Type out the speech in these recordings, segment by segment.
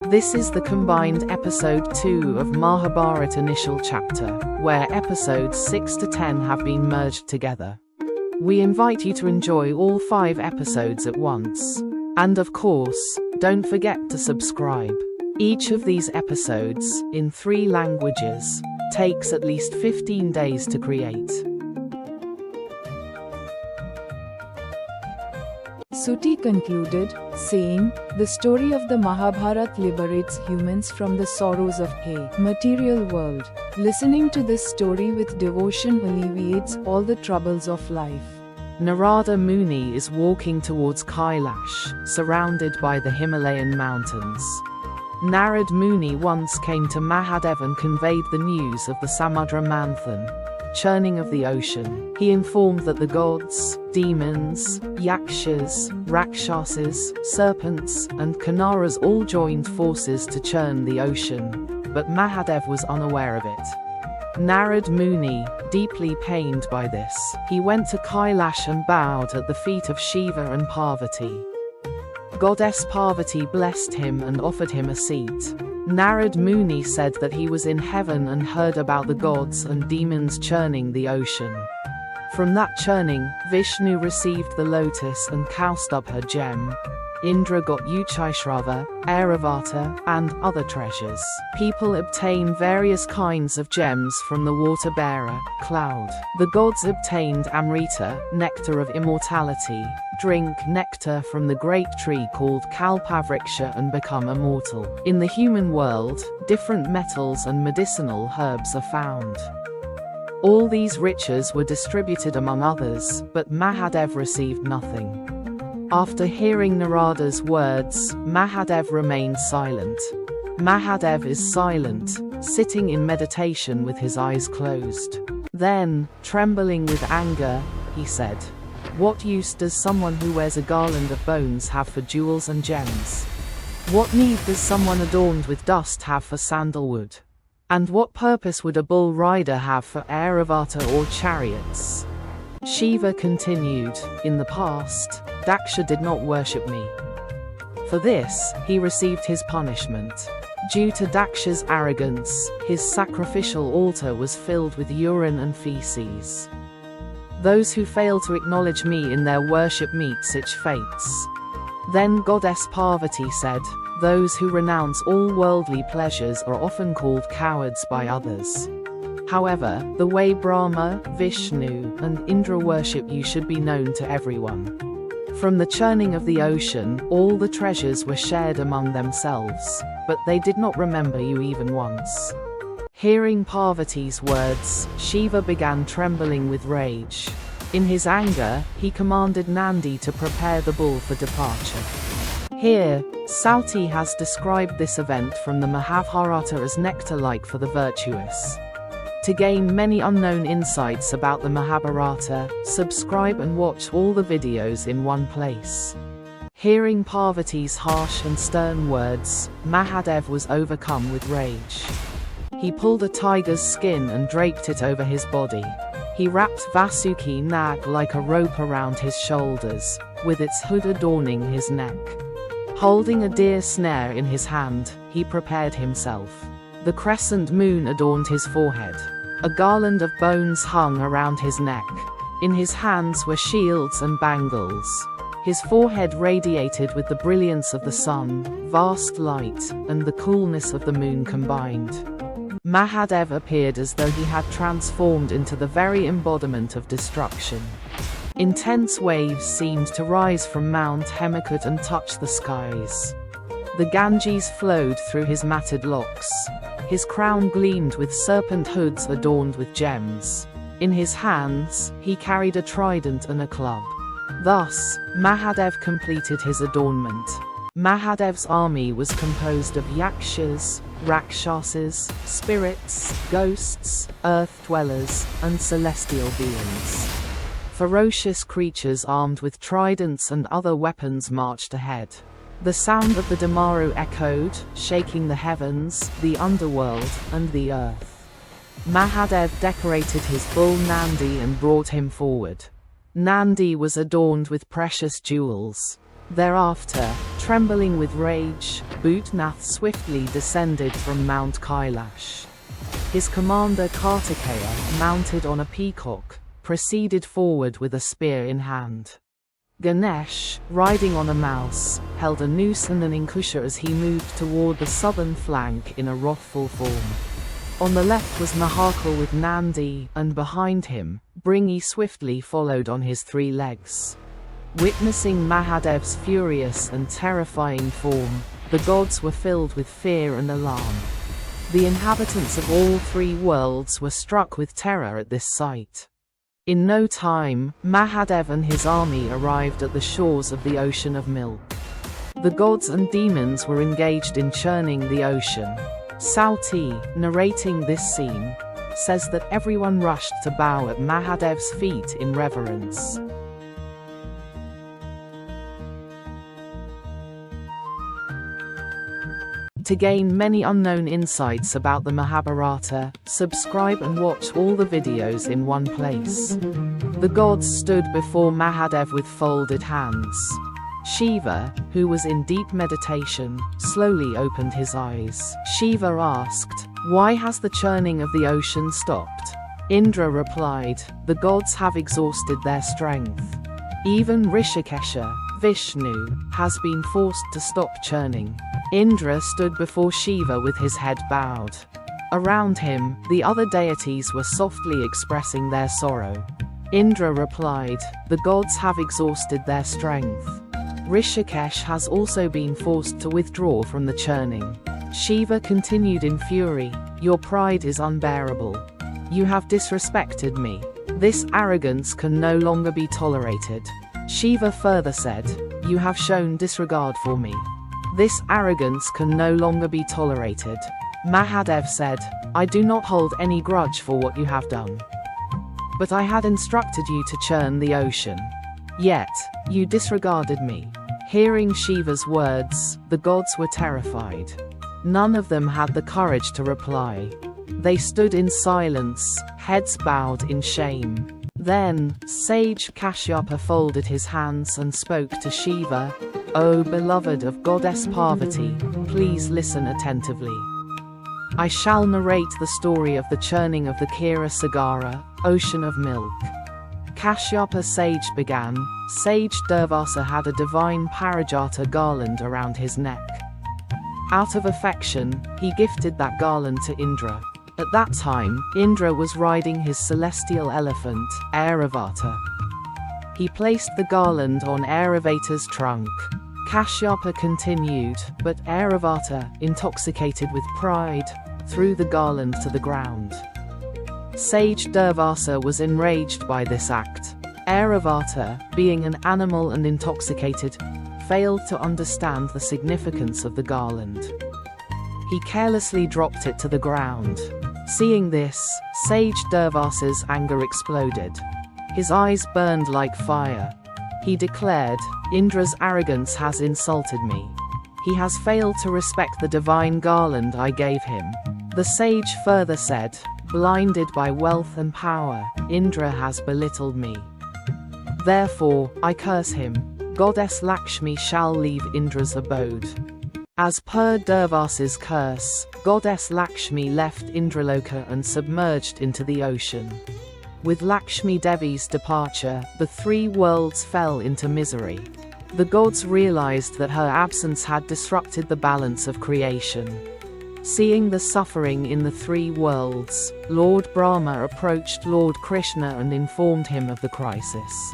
This is the combined episode 2 of Mahabharat initial chapter, where episodes 6 to 10 have been merged together. We invite you to enjoy all 5 episodes at once. And of course, don't forget to subscribe. Each of these episodes, in 3 languages, takes at least 15 days to create. Suti concluded, saying, "The story of the Mahabharat liberates humans from the sorrows of a material world. Listening to this story with devotion alleviates all the troubles of life." Narada Muni is walking towards Kailash, surrounded by the Himalayan mountains. Narada Muni once came to Mahadev and conveyed the news of the Samudra Manthan, churning of the ocean. He informed that the gods, demons, yakshas, rakshasas, serpents, and kinnaras all joined forces to churn the ocean, but Mahadev was unaware of it. Narada Muni, deeply pained by this, he went to Kailash and bowed at the feet of Shiva and Parvati. Goddess Parvati blessed him and offered him a seat. Narada Muni said that he was in heaven and heard about the gods and demons churning the ocean. From that churning, Vishnu received the lotus and Kaustubh her gem. Indra got Uchaishrava, Airavata, and other treasures. People obtain various kinds of gems from the water-bearer, cloud. The gods obtained Amrita, nectar of immortality, drink nectar from the great tree called Kalpavriksha and become immortal. In the human world, different metals and medicinal herbs are found. All these riches were distributed among others, but Mahadev received nothing. After hearing Narada's words, Mahadev remained silent. Mahadev is silent, sitting in meditation with his eyes closed. Then, trembling with anger, he said, "What use does someone who wears a garland of bones have for jewels and gems? What need does someone adorned with dust have for sandalwood? And what purpose would a bull rider have for Airavata or chariots?" Shiva continued, "In the past, Daksha did not worship me. For this, he received his punishment. Due to Daksha's arrogance, his sacrificial altar was filled with urine and feces. Those who fail to acknowledge me in their worship meet such fates." Then Goddess Parvati said, "Those who renounce all worldly pleasures are often called cowards by others. However, the way Brahma, Vishnu, and Indra worship you should be known to everyone. From the churning of the ocean, all the treasures were shared among themselves, but they did not remember you even once." Hearing Parvati's words, Shiva began trembling with rage. In his anger, he commanded Nandi to prepare the bull for departure. Here, Sauti has described this event from the Mahabharata as nectar-like for the virtuous. To gain many unknown insights about the Mahabharata, subscribe and watch all the videos in one place. Hearing Parvati's harsh and stern words, Mahadev was overcome with rage. He pulled a tiger's skin and draped it over his body. He wrapped Vasuki Nag like a rope around his shoulders, with its hood adorning his neck. Holding a deer snare in his hand, he prepared himself. The crescent moon adorned his forehead. A garland of bones hung around his neck. In his hands were shields and bangles. His forehead radiated with the brilliance of the sun, vast light, and the coolness of the moon combined. Mahadev appeared as though he had transformed into the very embodiment of destruction. Intense waves seemed to rise from Mount Hemakut and touch the skies. The Ganges flowed through his matted locks. His crown gleamed with serpent hoods adorned with gems. In his hands, he carried a trident and a club. Thus, Mahadev completed his adornment. Mahadev's army was composed of yakshas, rakshasas, spirits, ghosts, earth dwellers, and celestial beings. Ferocious creatures armed with tridents and other weapons marched ahead. The sound of the Damaru echoed, shaking the heavens, the underworld, and the earth. Mahadev decorated his bull Nandi and brought him forward. Nandi was adorned with precious jewels. Thereafter, Trembling with rage, Bhutnath swiftly descended from Mount Kailash. His commander Kartikeya, mounted on a peacock, proceeded forward with a spear in hand. Ganesh, riding on a mouse, held a noose and an ankusha as he moved toward the southern flank in a wrathful form. On the left was Nahakal with Nandi, and behind him, Bringi swiftly followed on his 3 legs. Witnessing Mahadev's furious and terrifying form, the gods were filled with fear and alarm. The inhabitants of all 3 worlds were struck with terror at this sight. In no time, Mahadev and his army arrived at the shores of the Ocean of Milk. The gods and demons were engaged in churning the ocean. Sauti, narrating this scene, says that everyone rushed to bow at Mahadev's feet in reverence. To gain many unknown insights about the Mahabharata, subscribe and watch all the videos in one place. The gods stood before Mahadev with folded hands. Shiva, who was in deep meditation, slowly opened his eyes. Shiva asked, "Why has the churning of the ocean stopped?" Indra replied, "The gods have exhausted their strength. Even Rishikesha, Vishnu, has been forced to stop churning." Indra stood before Shiva with his head bowed. Around him, the other deities were softly expressing their sorrow. Indra replied, "The gods have exhausted their strength. Rishikesh has also been forced to withdraw from the churning." Shiva continued in fury, "Your pride is unbearable. You have disrespected me. This arrogance can no longer be tolerated." Shiva further said, "You have shown disregard for me. This arrogance can no longer be tolerated." Mahadev said, "I do not hold any grudge for what you have done. But I had instructed you to churn the ocean. Yet, you disregarded me." Hearing Shiva's words, the gods were terrified. None of them had the courage to reply. They stood in silence, heads bowed in shame. Then, sage Kashyapa folded his hands and spoke to Shiva, "O beloved of goddess Parvati, please listen attentively. I shall narrate the story of the churning of the Kira Sagara, ocean of milk." Kashyapa sage began. Sage Durvasa had a divine Parijata garland around his neck. Out of affection, he gifted that garland to Indra. At that time, Indra was riding his celestial elephant, Airavata. He placed the garland on Airavata's trunk. Kashyapa continued, but Airavata, intoxicated with pride, threw the garland to the ground. Sage Durvasa was enraged by this act. Airavata, being an animal and intoxicated, failed to understand the significance of the garland. He carelessly dropped it to the ground. Seeing this, Sage Durvasa's anger exploded. His eyes burned like fire. He declared, "Indra's arrogance has insulted me. He has failed to respect the divine garland I gave him." The sage further said, "Blinded by wealth and power, Indra has belittled me. Therefore, I curse him. Goddess Lakshmi shall leave Indra's abode." As per Durvasa's curse, Goddess Lakshmi left Indraloka and submerged into the ocean. With Lakshmi Devi's departure, the 3 worlds fell into misery. The gods realized that her absence had disrupted the balance of creation. Seeing the suffering in the 3 worlds, Lord Brahma approached Lord Krishna and informed him of the crisis.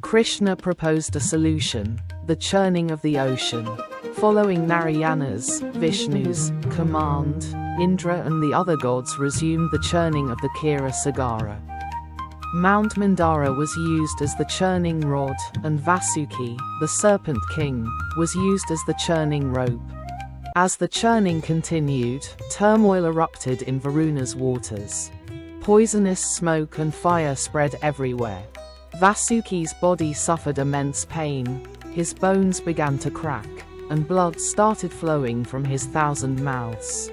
Krishna proposed a solution: the churning of the ocean. Following Narayana's, Vishnu's, command, Indra and the other gods resumed the churning of the Kira Sagara. Mount Mandara was used as the churning rod, and Vasuki, the serpent king, was used as the churning rope. As the churning continued, turmoil erupted in Varuna's waters. Poisonous smoke and fire spread everywhere. Vasuki's body suffered immense pain, his bones began to crack, and blood started flowing from his 1,000 mouths.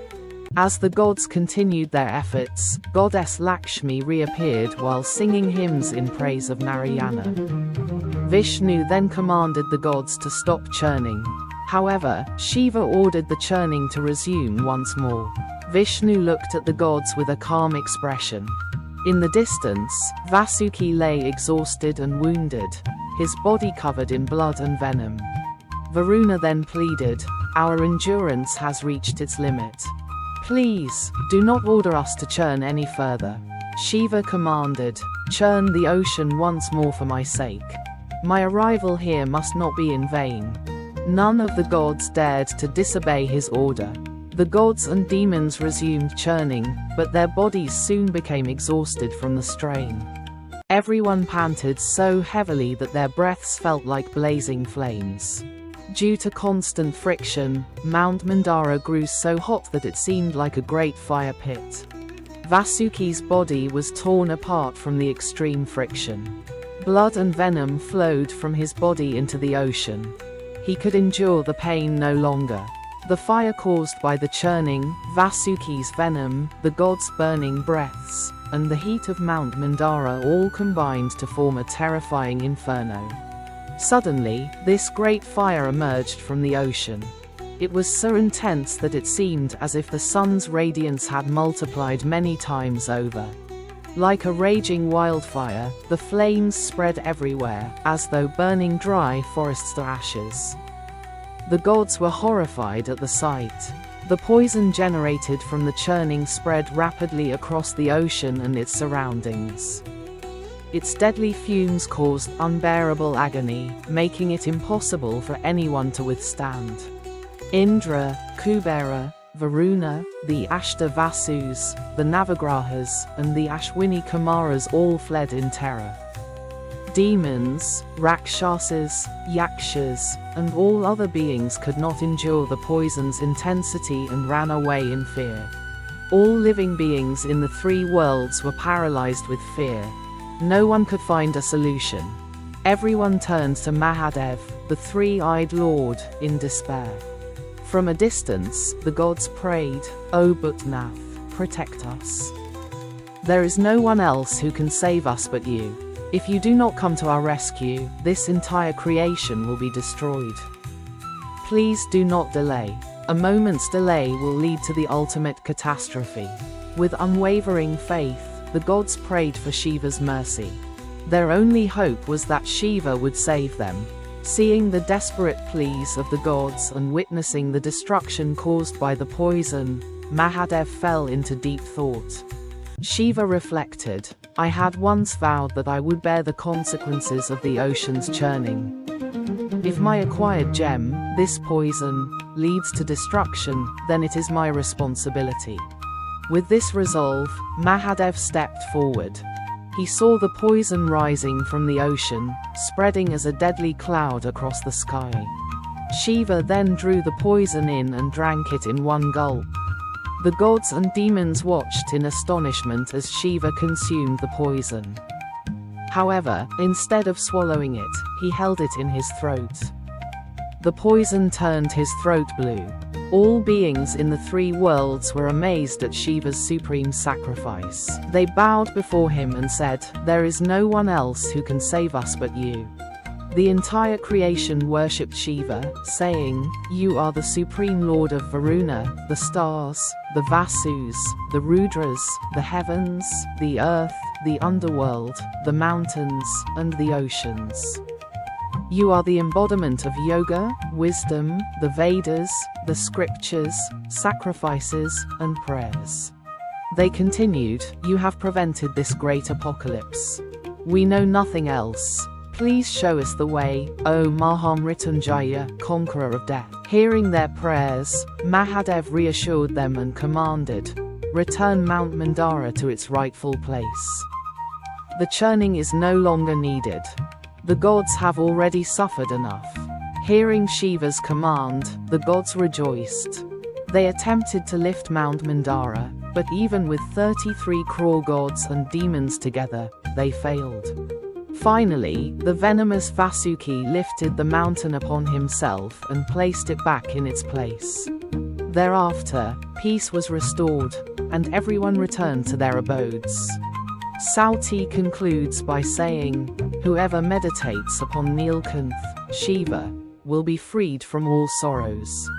As the gods continued their efforts, goddess Lakshmi reappeared while singing hymns in praise of Narayana. Vishnu then commanded the gods to stop churning. However, Shiva ordered the churning to resume once more. Vishnu looked at the gods with a calm expression. In the distance, Vasuki lay exhausted and wounded, his body covered in blood and venom. Varuna then pleaded, "Our endurance has reached its limit. Please, do not order us to churn any further." Shiva commanded, "Churn the ocean once more for my sake. My arrival here must not be in vain." None of the gods dared to disobey his order. The gods and demons resumed churning, but their bodies soon became exhausted from the strain. Everyone panted so heavily that their breaths felt like blazing flames. Due to constant friction, Mount Mandara grew so hot that it seemed like a great fire pit. Vasuki's body was torn apart from the extreme friction. Blood and venom flowed from his body into the ocean. He could endure the pain no longer. The fire caused by the churning, Vasuki's venom, the gods' burning breaths, and the heat of Mount Mandara all combined to form a terrifying inferno. Suddenly, this great fire emerged from the ocean. It was so intense that it seemed as if the sun's radiance had multiplied many times over. Like a raging wildfire, the flames spread everywhere, as though burning dry forests to ashes. The gods were horrified at the sight. The poison generated from the churning spread rapidly across the ocean and its surroundings. Its deadly fumes caused unbearable agony, making it impossible for anyone to withstand. Indra, Kubera, Varuna, the Ashtavasus, the Navagrahas, and the Ashwini Kumaras all fled in terror. Demons, Rakshasas, Yakshas, and all other beings could not endure the poison's intensity and ran away in fear. All living beings in the three worlds were paralyzed with fear. No one could find a solution. Everyone turned to Mahadev, the three-eyed lord, in despair. From a distance, the gods prayed, "O Bhutnath, protect us. There is no one else who can save us but you. If you do not come to our rescue, this entire creation will be destroyed. Please do not delay. A moment's delay will lead to the ultimate catastrophe." With unwavering faith, the gods prayed for Shiva's mercy. Their only hope was that Shiva would save them. Seeing the desperate pleas of the gods and witnessing the destruction caused by the poison, Mahadev fell into deep thought. Shiva reflected, "I had once vowed that I would bear the consequences of the ocean's churning. If my acquired gem, this poison, leads to destruction, then it is my responsibility." With this resolve, Mahadev stepped forward. He saw the poison rising from the ocean, spreading as a deadly cloud across the sky. Shiva then drew the poison in and drank it in one gulp. The gods and demons watched in astonishment as Shiva consumed the poison. However, instead of swallowing it, he held it in his throat. The poison turned his throat blue. All beings in the three worlds were amazed at Shiva's supreme sacrifice. They bowed before him and said, "There is no one else who can save us but you." The entire creation worshipped Shiva, saying, "You are the supreme lord of Varuna, the stars, the Vasus, the Rudras, the heavens, the earth, the underworld, the mountains, and the oceans. You are the embodiment of yoga, wisdom, the Vedas, the scriptures, sacrifices, and prayers." They continued, "You have prevented this great apocalypse. We know nothing else. Please show us the way, O Mahamrityunjaya, conqueror of death." Hearing their prayers, Mahadev reassured them and commanded, "Return Mount Mandara to its rightful place. The churning is no longer needed. The gods have already suffered enough." Hearing Shiva's command, the gods rejoiced. They attempted to lift Mount Mandara, but even with 33 crore gods and demons together, they failed. Finally, the venomous Vasuki lifted the mountain upon himself and placed it back in its place. Thereafter, peace was restored, and everyone returned to their abodes. Sauti concludes by saying, "Whoever meditates upon Nilkanth, Shiva, will be freed from all sorrows."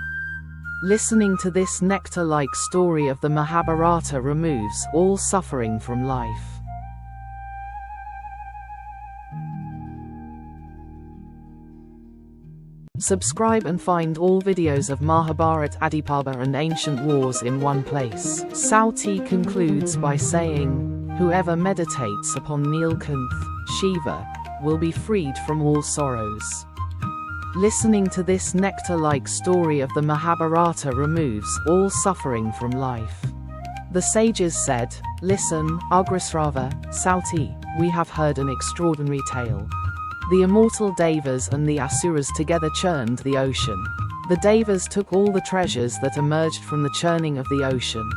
Listening to this nectar-like story of the Mahabharata removes all suffering from life. Subscribe and find all videos of Mahabharat, Adipaba and ancient wars in one place. Sauti concludes by saying, "Whoever meditates upon Nilkanth, Shiva, will be freed from all sorrows." Listening to this nectar-like story of the Mahabharata removes all suffering from life. The sages said, "Listen, Agrisrava, Sauti, we have heard an extraordinary tale. The immortal Devas and the Asuras together churned the ocean. The Devas took all the treasures that emerged from the churning of the ocean.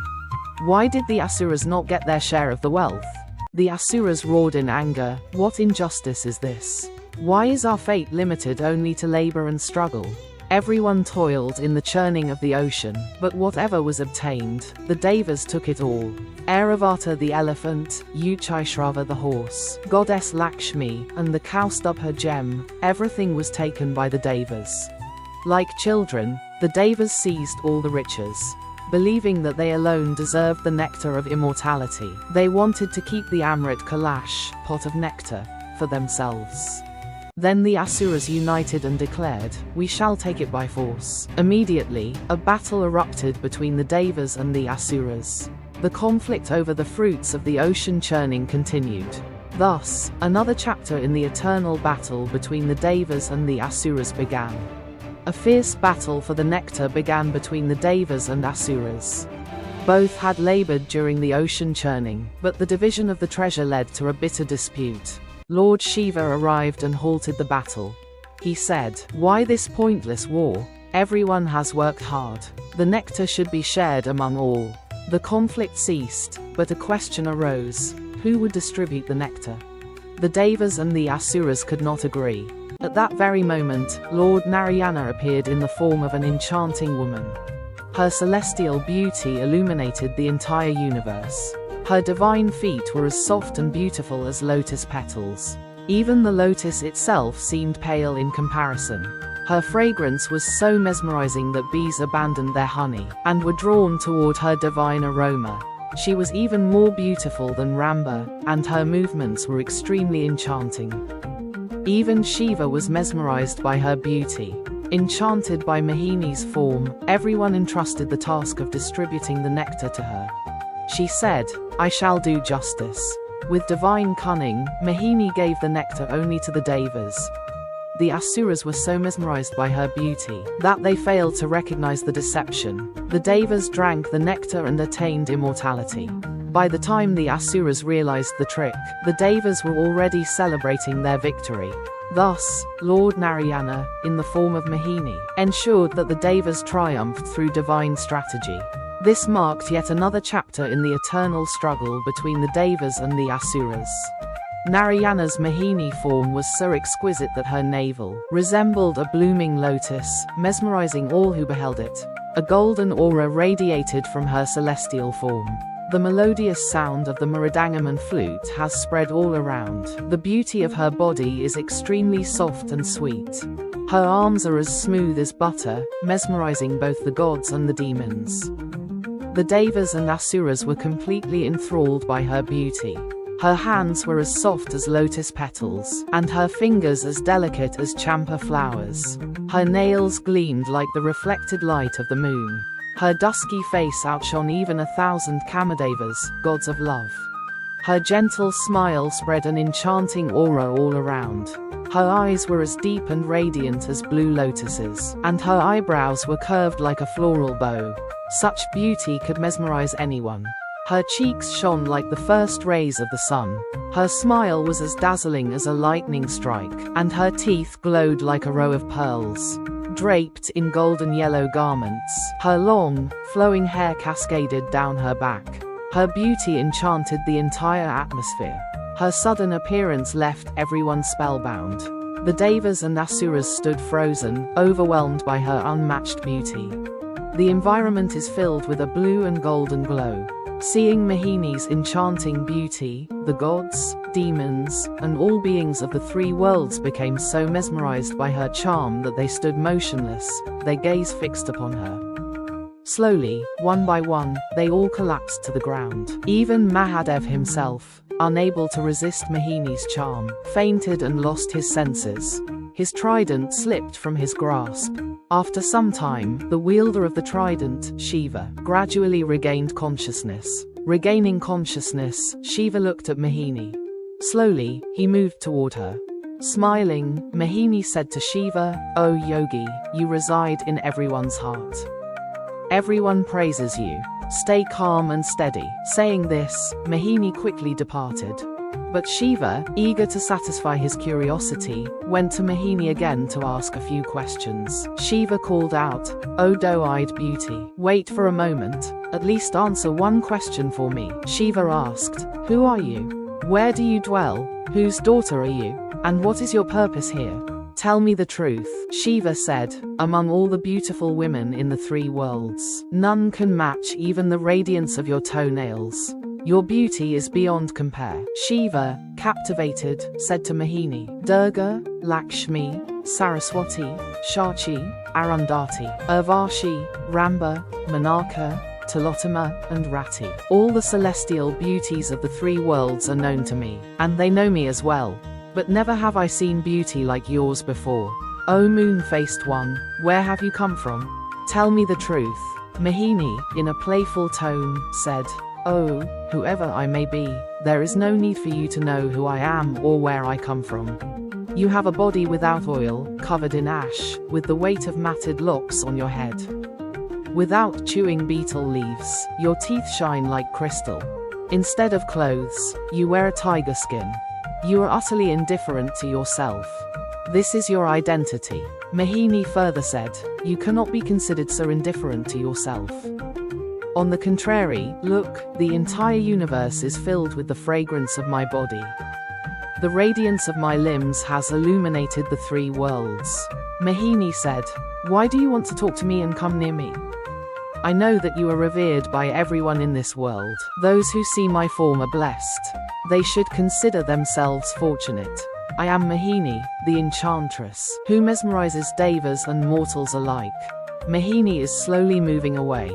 Why did the Asuras not get their share of the wealth?" The Asuras roared in anger, "What injustice is this? Why is our fate limited only to labor and struggle?" Everyone toiled in the churning of the ocean, but whatever was obtained, the Devas took it all. Airavata the elephant, Uchaishrava the horse, goddess Lakshmi, and the cow stub her gem, everything was taken by the Devas. Like children, the Devas seized all the riches. Believing that they alone deserved the nectar of immortality, they wanted to keep the Amrit Kalash, pot of nectar, for themselves. Then the Asuras united and declared, "We shall take it by force." Immediately, a battle erupted between the Devas and the Asuras. The conflict over the fruits of the ocean churning continued. Thus, another chapter in the eternal battle between the Devas and the Asuras began. A fierce battle for the nectar began between the Devas and Asuras. Both had labored during the ocean churning, but the division of the treasure led to a bitter dispute. Lord Shiva arrived and halted the battle. He said, "Why this pointless war? Everyone has worked hard. The nectar should be shared among all." The conflict ceased, but a question arose: who would distribute the nectar? The Devas and the Asuras could not agree. At that very moment, Lord Narayana appeared in the form of an enchanting woman. Her celestial beauty illuminated the entire universe. Her divine feet were as soft and beautiful as lotus petals. Even the lotus itself seemed pale in comparison. Her fragrance was so mesmerizing that bees abandoned their honey, and were drawn toward her divine aroma. She was even more beautiful than Ramba, and her movements were extremely enchanting. Even Shiva was mesmerized by her beauty. Enchanted by Mohini's form, everyone entrusted the task of distributing the nectar to her. She said, "I shall do justice." With divine cunning, Mohini gave the nectar only to the Devas. The Asuras were so mesmerized by her beauty that they failed to recognize the deception. The Devas drank the nectar and attained immortality. By the time the Asuras realized the trick, the Devas were already celebrating their victory. Thus, Lord Narayana, in the form of Mohini, ensured that the Devas triumphed through divine strategy. This marked yet another chapter in the eternal struggle between the Devas and the Asuras. Narayana's Mohini form was so exquisite that her navel resembled a blooming lotus, mesmerizing all who beheld it. A golden aura radiated from her celestial form. The melodious sound of the mridangam and flute has spread all around. The beauty of her body is extremely soft and sweet. Her arms are as smooth as butter, mesmerizing both the gods and the demons. The Devas and Asuras were completely enthralled by her beauty. Her hands were as soft as lotus petals, and her fingers as delicate as champa flowers. Her nails gleamed like the reflected light of the moon. Her dusky face outshone even 1,000 Kamadevas, gods of love. Her gentle smile spread an enchanting aura all around. Her eyes were as deep and radiant as blue lotuses, and her eyebrows were curved like a floral bow. Such beauty could mesmerize anyone. Her cheeks shone like the first rays of the sun. Her smile was as dazzling as a lightning strike, and her teeth glowed like a row of pearls. Draped in golden yellow garments, her long, flowing hair cascaded down her back. Her beauty enchanted the entire atmosphere. Her sudden appearance left everyone spellbound. The Devas and Asuras stood frozen, overwhelmed by her unmatched beauty. The environment is filled with a blue and golden glow. Seeing Mohini's enchanting beauty, the gods, demons, and all beings of the three worlds became so mesmerized by her charm that they stood motionless, their gaze fixed upon her. Slowly, one by one, they all collapsed to the ground. Even Mahadev himself, unable to resist Mohini's charm, fainted and lost his senses. His trident slipped from his grasp. After some time, the wielder of the trident, Shiva, gradually regained consciousness. Regaining consciousness, Shiva looked at Mohini. Slowly, he moved toward her. Smiling, Mohini said to Shiva, "O yogi, you reside in everyone's heart. Everyone praises you. Stay calm and steady." Saying this, Mohini quickly departed. But Shiva, eager to satisfy his curiosity, went to Mohini again to ask a few questions. Shiva called out, "O doe-eyed beauty, wait for a moment, at least answer one question for me." Shiva asked, "Who are you? Where do you dwell? Whose daughter are you? And what is your purpose here? Tell me the truth." Shiva said, "Among all the beautiful women in the three worlds, none can match even the radiance of your toenails. Your beauty is beyond compare." Shiva, captivated, said to Mohini, "Durga, Lakshmi, Saraswati, Shachi, Arundhati, Urvashi, Ramba, Manaka, Tilottama, and Rati. All the celestial beauties of the three worlds are known to me, and they know me as well. But never have I seen beauty like yours before. O moon-faced one, where have you come from? Tell me the truth." Mohini, in a playful tone, said, "Oh, whoever I may be, there is no need for you to know who I am or where I come from. You have a body without oil, covered in ash, with the weight of matted locks on your head. Without chewing beetle leaves, your teeth shine like crystal. Instead of clothes, you wear a tiger skin. You are utterly indifferent to yourself. This is your identity." Mohini further said, "You cannot be considered so indifferent to yourself. On the contrary, look, the entire universe is filled with the fragrance of my body. The radiance of my limbs has illuminated the three worlds." Mohini said, "Why do you want to talk to me and come near me? I know that you are revered by everyone in this world. Those who see my form are blessed. They should consider themselves fortunate. I am Mohini, the enchantress, who mesmerizes devas and mortals alike." Mohini is slowly moving away.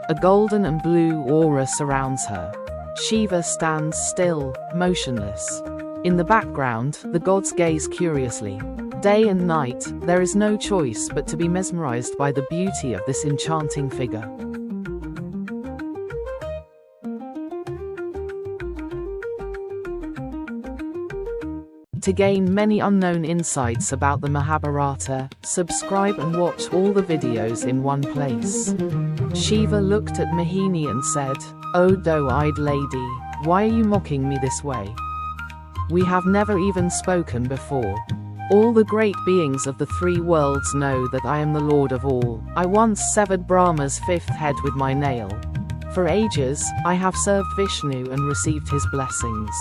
A golden and blue aura surrounds her. Shiva stands still, motionless. In the background, the gods gaze curiously. Day and night, there is no choice but to be mesmerized by the beauty of this enchanting figure. To gain many unknown insights about the Mahabharata, subscribe and watch all the videos in one place. Shiva looked at Mohini and said, "O doe-eyed lady, why are you mocking me this way? We have never even spoken before. All the great beings of the three worlds know that I am the Lord of all. I once severed Brahma's fifth head with my nail. For ages, I have served Vishnu and received his blessings.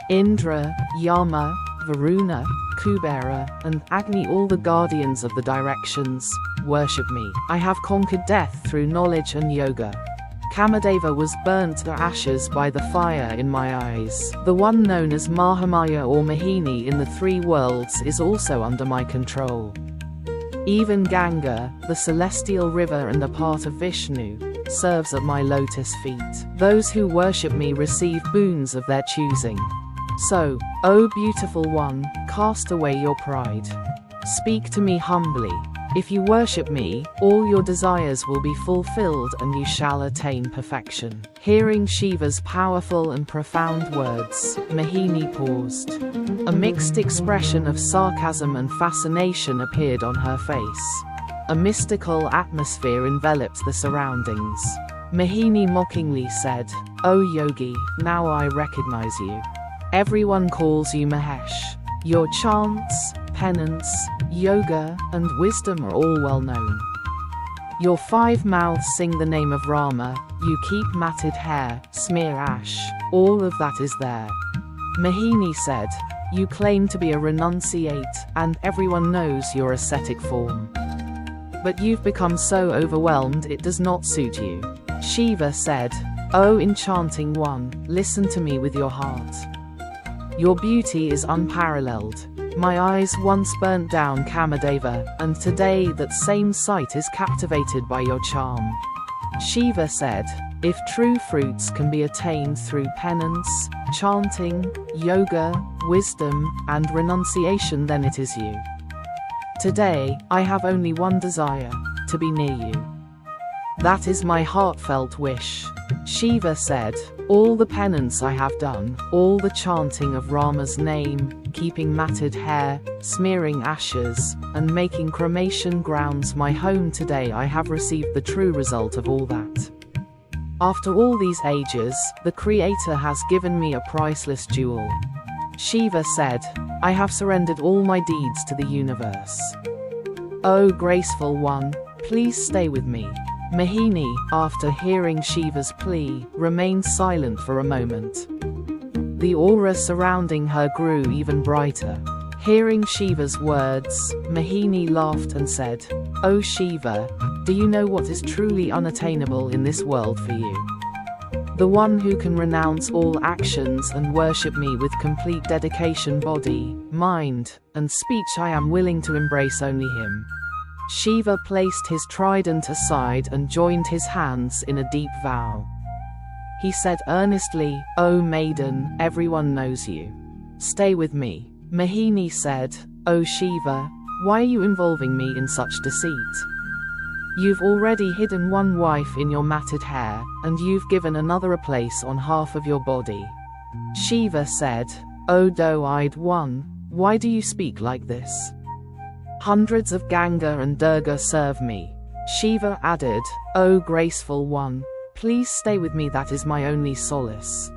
Indra, Yama, Varuna, Kubera, and Agni, all the guardians of the directions, worship me. I have conquered death through knowledge and yoga. Kamadeva was burnt to ashes by the fire in my eyes. The one known as Mahamaya or Mohini in the three worlds is also under my control. Even Ganga, the celestial river and a part of Vishnu, serves at my lotus feet. Those who worship me receive boons of their choosing. So, O beautiful one, cast away your pride. Speak to me humbly. If you worship me, all your desires will be fulfilled and you shall attain perfection." Hearing Shiva's powerful and profound words, Mohini paused. A mixed expression of sarcasm and fascination appeared on her face. A mystical atmosphere enveloped the surroundings. Mohini mockingly said, "O yogi, now I recognize you. Everyone calls you Mahesh. Your chants, penance, yoga, and wisdom are all well known. Your 5 mouths sing the name of Rama, you keep matted hair, smear ash, all of that is there." Mohini said, "You claim to be a renunciate, and everyone knows your ascetic form. but you've become so overwhelmed it does not suit you. Shiva said, "O enchanting one, listen to me with your heart. Your beauty is unparalleled. My eyes once burnt down Kamadeva, and today that same sight is captivated by your charm." Shiva said, "If true fruits can be attained through penance, chanting, yoga, wisdom, and renunciation, then it is you. Today, I have only one desire, to be near you. That is my heartfelt wish." Shiva said, "All the penance I have done, all the chanting of Rama's name, keeping matted hair, smearing ashes, and making cremation grounds my home, today I have received the true result of all that. After all these ages, the Creator has given me a priceless jewel." Shiva said, "I have surrendered all my deeds to the universe. O graceful one, please stay with me." Mohini, after hearing Shiva's plea, remained silent for a moment. The aura surrounding her grew even brighter. Hearing Shiva's words, Mohini laughed and said, "O Shiva, do you know what is truly unattainable in this world for you? The one who can renounce all actions and worship me with complete dedication, body, mind, and speech. I am willing to embrace only him." Shiva placed his trident aside and joined his hands in a deep vow. He said earnestly, "O maiden, everyone knows you. Stay with me." Mohini said, "O Shiva, why are you involving me in such deceit? You've already hidden one wife in your matted hair, and you've given another a place on half of your body." Shiva said, "O doe-eyed one, why do you speak like this? Hundreds of Ganga and Durga serve me." Shiva added, "O graceful one, please stay with me, that is my only solace."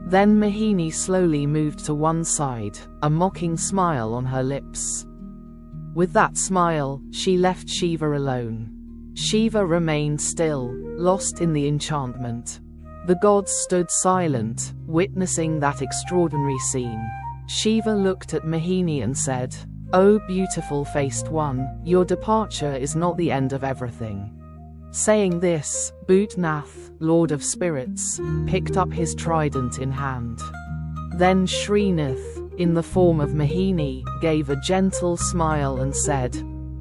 Then Mohini slowly moved to one side, a mocking smile on her lips. With that smile, she left Shiva alone. Shiva remained still, lost in the enchantment. The gods stood silent, witnessing that extraordinary scene. Shiva looked at Mohini and said, "O beautiful-faced one, your departure is not the end of everything." Saying this, Bhutnath, Lord of Spirits, picked up his trident in hand. Then Srinath, in the form of Mohini, gave a gentle smile and said,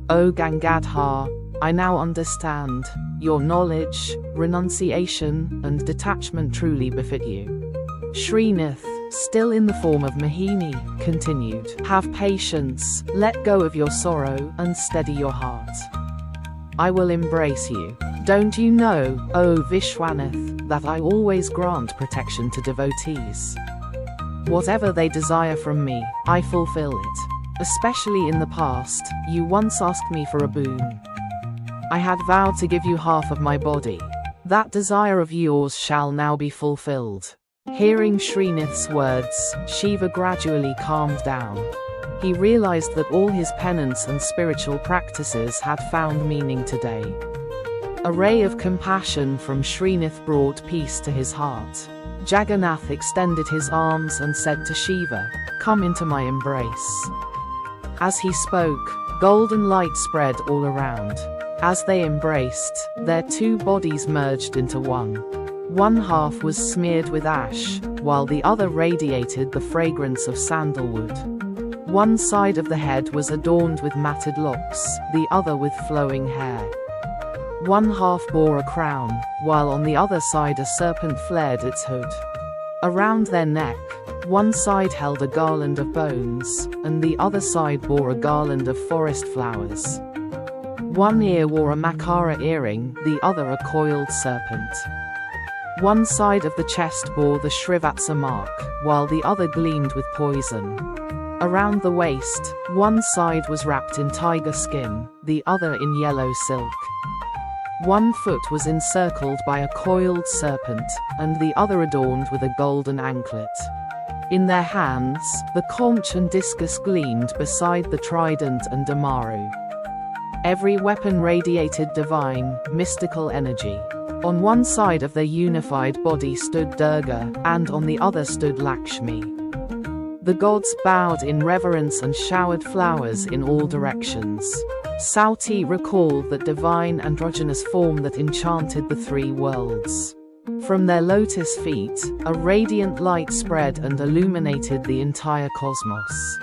"O Gangadhar, I now understand. Your knowledge, renunciation, and detachment truly befit you." Srinath, still in the form of Mohini, continued, "Have patience, let go of your sorrow, and steady your heart. I will embrace you. Don't you know, O Vishwanath, that I always grant protection to devotees? Whatever they desire from me, I fulfill it. Especially in the past, you once asked me for a boon. I had vowed to give you half of my body. That desire of yours shall now be fulfilled." Hearing Srinath's words, Shiva gradually calmed down. He realized that all his penance and spiritual practices had found meaning today. A ray of compassion from Srinath brought peace to his heart. Jagannath extended his arms and said to Shiva, "Come into my embrace." As he spoke, golden light spread all around. As they embraced, their two bodies merged into one. One half was smeared with ash, while the other radiated the fragrance of sandalwood. One side of the head was adorned with matted locks, the other with flowing hair. One half bore a crown, while on the other side a serpent flared its hood. Around their neck, one side held a garland of bones, and the other side bore a garland of forest flowers. One ear wore a makara earring, the other a coiled serpent. One side of the chest bore the Shrivatsa mark, while the other gleamed with poison. Around the waist, one side was wrapped in tiger skin, the other in yellow silk. One foot was encircled by a coiled serpent, and the other adorned with a golden anklet. In their hands, the conch and discus gleamed beside the trident and damaru. Every weapon radiated divine, mystical energy. On one side of their unified body stood Durga, and on the other stood Lakshmi. The gods bowed in reverence and showered flowers in all directions. Sauti recalled that divine androgynous form that enchanted the three worlds. From their lotus feet, a radiant light spread and illuminated the entire cosmos.